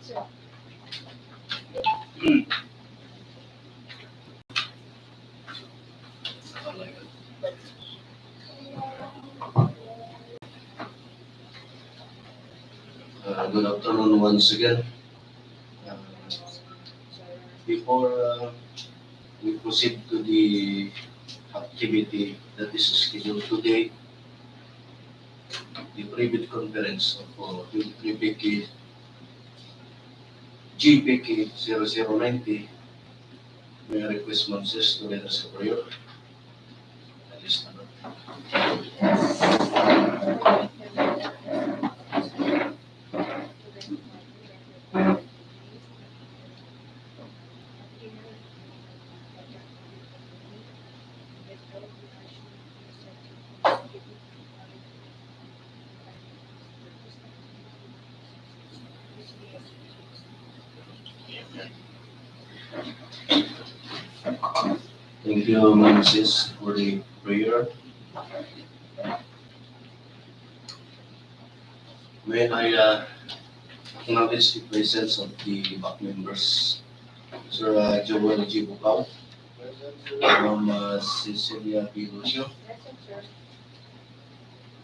Good afternoon once again. Uh, Before we proceed to the activity that is scheduled today, the private conference of 23 PK GPK 0090, may I request Moses to lead us a prayer? At least number. Thank you, Moses, for the prayer. May I acknowledge the presence of the back members, Sir Joel G. Bukaw, from Cecilia B. Lucio,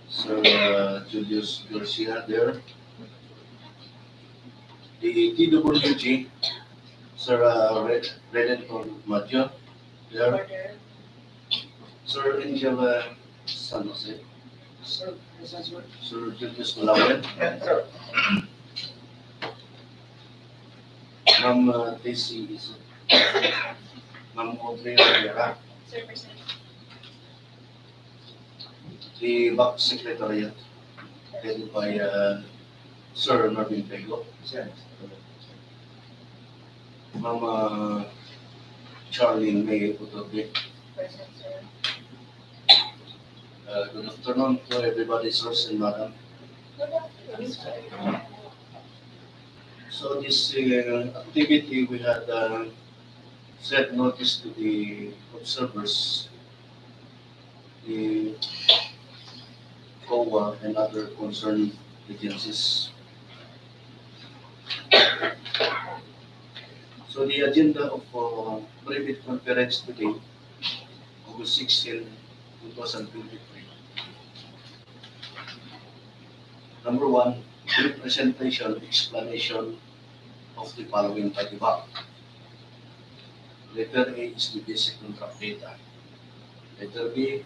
Sir Julius Garcia there, the TWG, Sir Redentor Matthew there, Sir Angela San Jose, Sir Julius Malawan, Ma'am Tessie Iso, Ma'am Audrey Rivera, the back secretariat headed by Sir Marvin Pego, Ma'am Charlene May Utobe. Good afternoon to everybody, sirs and madam. So this activity, we had set notice to the observers, the COA and other concerned agencies. So the agenda of private conference today, August 16, 2023. Number one, brief presentation, explanation of the following by the back. Letter A is the basic contract data. Letter B,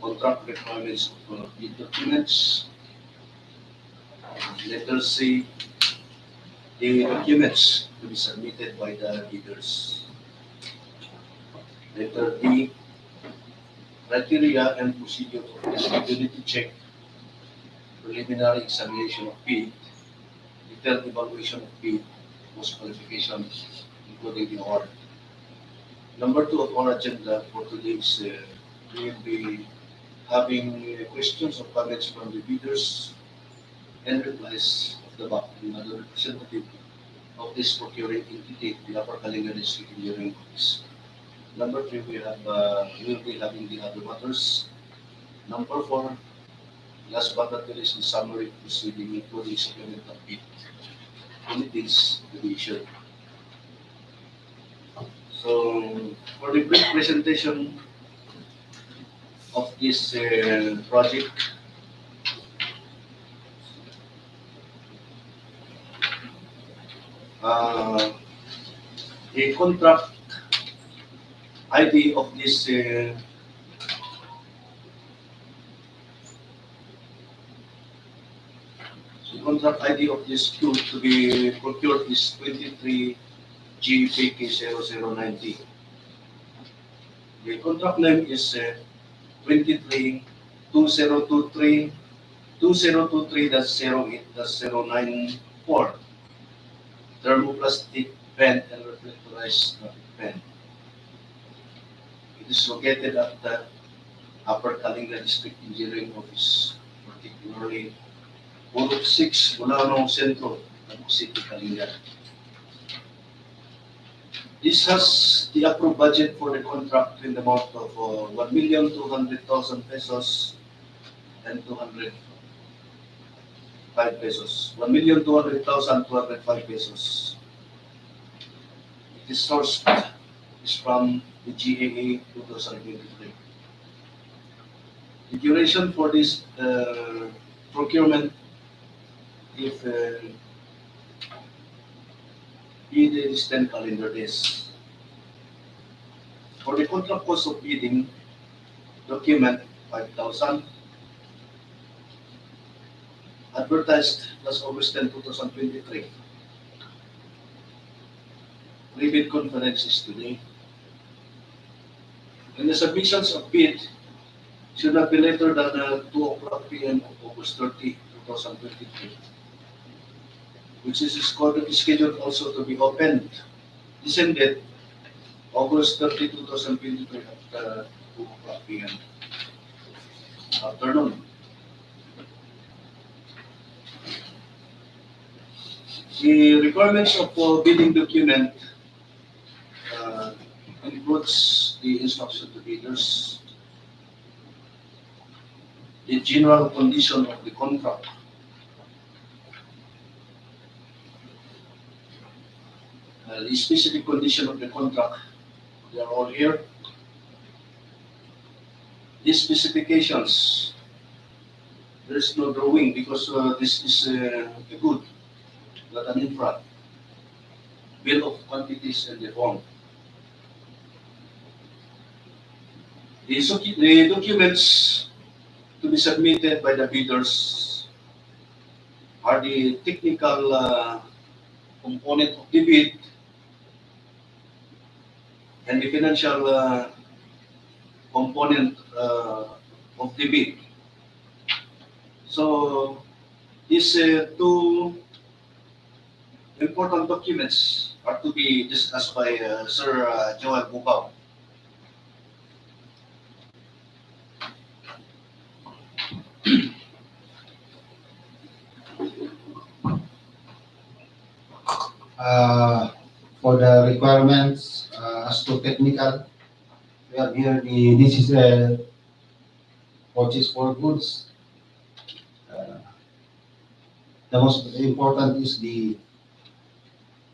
contract requirements of the documents. Letter C, the documents to be submitted by the bidders. Letter D, criteria and procedure for eligibility check, preliminary examination of bid, detailed evaluation of bid, post qualification, including the award. Number two of our agenda for today is we will be having questions or comments from the bidders and replies of the BAC and other representative of this procuring entity, the Upper Kalinga District Engineering Office. Number three, we will be having the other matters. Number four, last but not least, the summary proceeding, including supplement of bid committees to be issued. So, for the brief presentation of this project, the contract ID of this contract ID of this tool to be procured is 23 GPK 0090. The contract name is 23 2023 2023-08-094 thermoplastic pen and reflectorized pen. It is located at the Upper Kalinga District Engineering Office, particularly Purok 6, Bulano Centro, Tabuk City, Kalinga. This has the approved budget for the contract in the amount of 1,200,000 pesos and 200 pesos. 1,200,205 pesos. It is sourced is from the GAA 2023. The duration for this procurement, if bid is 10 calendar days. For the contract cost of bidding, document 5,000. Advertised last August 10, 2023. Pre-bid conference is today. And the submissions of bid should not be later than 2 o'clock p.m. of August 30, 2023, which is scheduled also to be opened the same date, August 30, 2023 at 2 o'clock p.m. afternoon. The requirements of bidding document includes the instruction to bidders, the general condition of the contract, the specific condition of the contract, they are all here. These specifications, there is no drawing because this is a good, not an infra. Bill of quantities and the form. The documents to be submitted by the bidders are the technical component of the bid and the financial component of the bid. So these two important documents are to be discussed by Sir Joel Bukaw. For the requirements as to technical, we have here this is a purchase for goods. The most important is the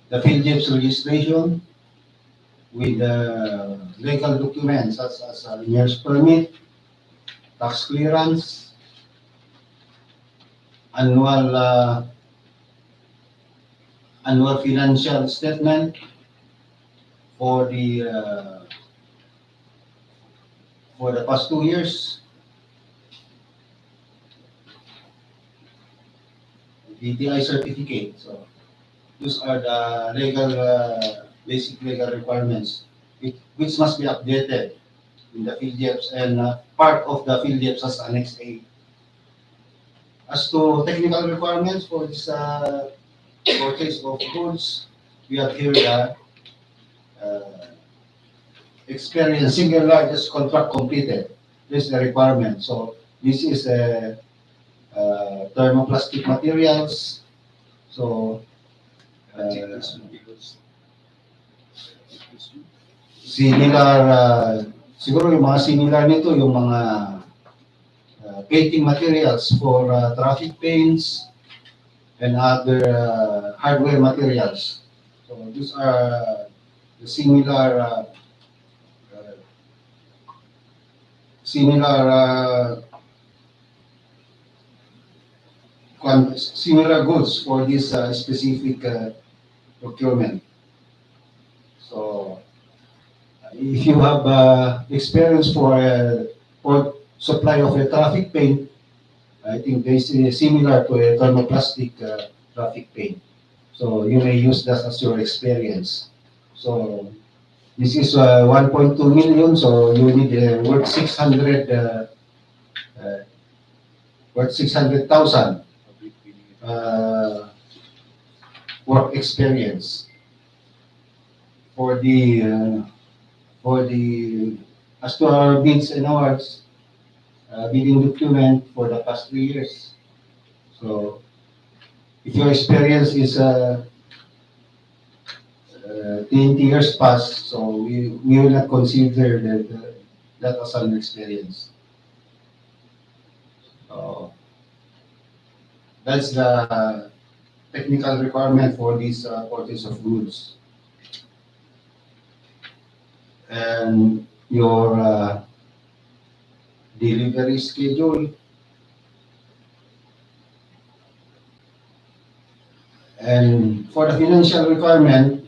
field registration with legal documents such as a engineer's permit, tax clearance, annual financial statement for the past 2 years, DTI certificate. So those are the basic legal requirements which must be updated in the PDFs and part of the PDFs as Annex A. As to technical requirements for this purchase of goods, we have here the experience single largest contract completed. This is the requirement. So this is thermoplastic materials. So similar, siguro yung mga similar nito, yung mga painting materials for traffic paints and other hardware materials. So these are the similar goods for this specific procurement. So if you have experience for supply of a traffic paint, I think this is similar to a thermoplastic traffic paint. So you may use that as your experience. So this is 1.2 million, so you need worth 600,000 work experience for the as to our bids and awards bidding document for the past 3 years. So if your experience is 20 years past, so we will not consider that as an experience. That's the technical requirement for this purchase of goods. And your delivery schedule. And for the financial requirement,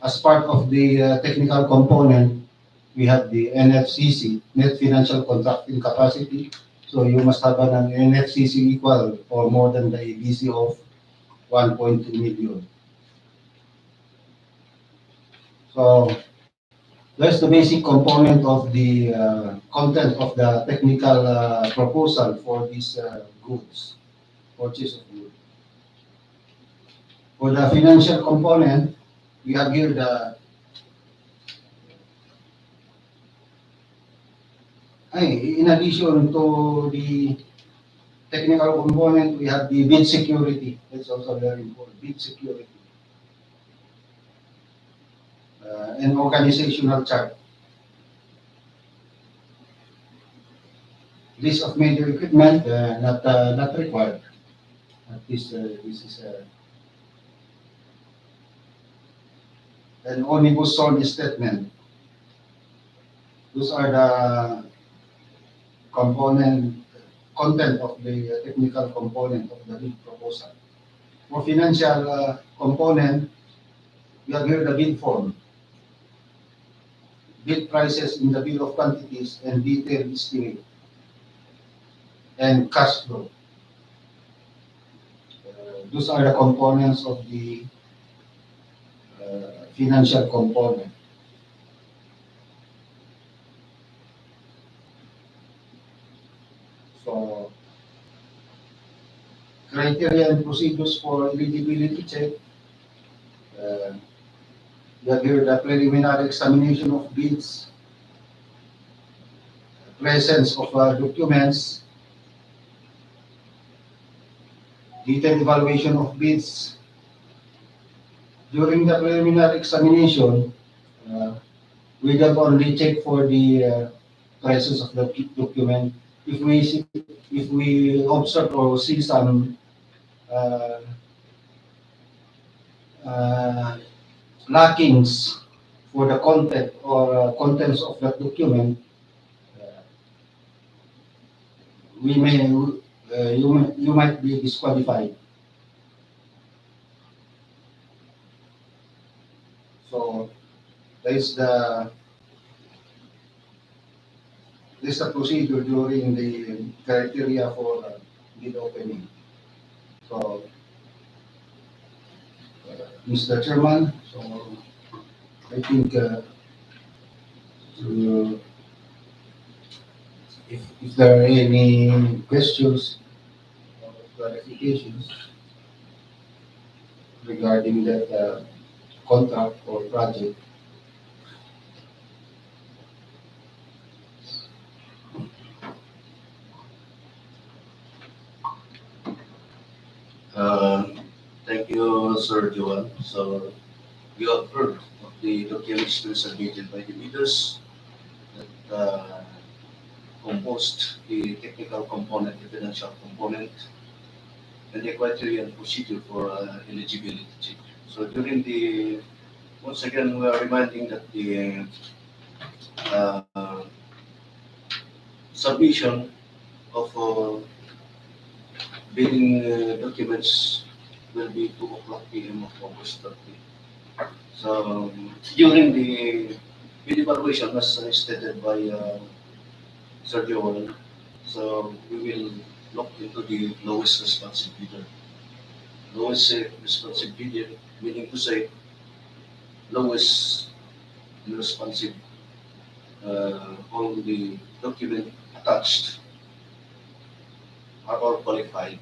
as part of the technical component, we have the NFCC, Net Financial Contracting Capacity. So you must have an NFCC equal or more than the ABC of 1.2 million. So that's the basic component of the content of the technical proposal for these goods, purchase of goods. For the financial component, we have here in addition to the technical component, we have the bid security. That's also very important, bid security. And organizational chart. List of major equipment, not required. At least this is an omnibus sold statement. Those are the content of the technical component of the bid proposal. For financial component, we have here the bid form, bid prices in the bill of quantities and detailed estimate, and cash flow. Those are the components of the financial component. So, criteria and procedures for eligibility check. We have here the preliminary examination of bids, presence of documents, detailed evaluation of bids. During the preliminary examination, we don't only check for the presence of the document. If we observe or see some lackings for the content or contents of that document, you might be disqualified. So that is the procedure during the criteria for bid opening. So, Mr. Chairman, so I think if there are any questions or clarifications regarding that contract or project. Thank you, Sir Joel. So we have heard of the documents submitted by the bidders that composed the technical component, the financial component, and the criteria and procedure for eligibility check. So once again, we are reminding that the submission of bidding documents will be 2 o'clock p.m. of August 30. So during the bid evaluation, as stated by Sir Joel, so we will look into the lowest responsive bidder. Lowest responsive bidder, meaning to say lowest responsive all the document attached are all qualified.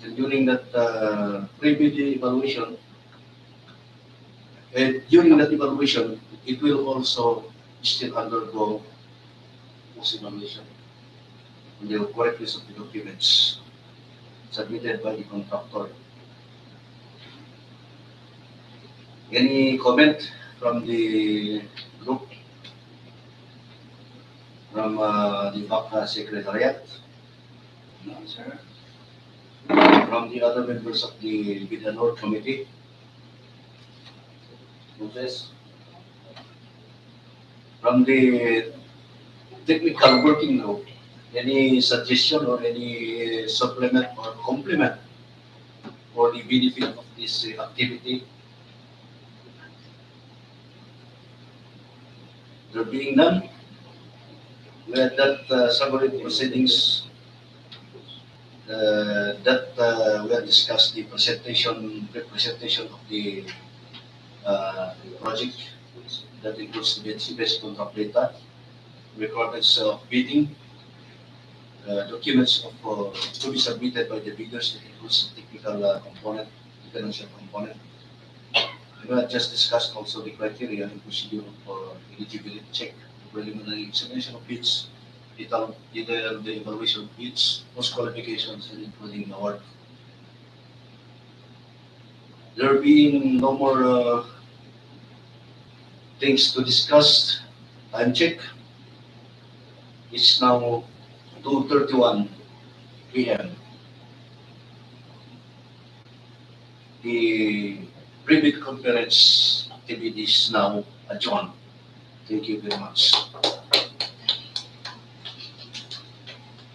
And during that pre-bid evaluation, during that evaluation, it will also still undergo post-evaluation on the correctness of the documents submitted by the contractor. Any comment from the group, from the BAC Secretariat? No, sir. From the other members of the Bidanor Committee, Moses, from the technical working group, any suggestion or any supplement or complement for the benefit of this activity? There being none, we had that summary proceedings that we have discussed the presentation of the project that includes the basic contract data, records of bidding, documents of, to be submitted by the bidders that includes the technical component, the financial component. We have just discussed also the criteria and procedure for eligibility check, preliminary examination of bids, the evaluation of bids, post qualifications, and including award. There being no more things to discuss, time check. It's now 2:31 p.m. The pre-bid conference activity is now adjourned. Thank you very much.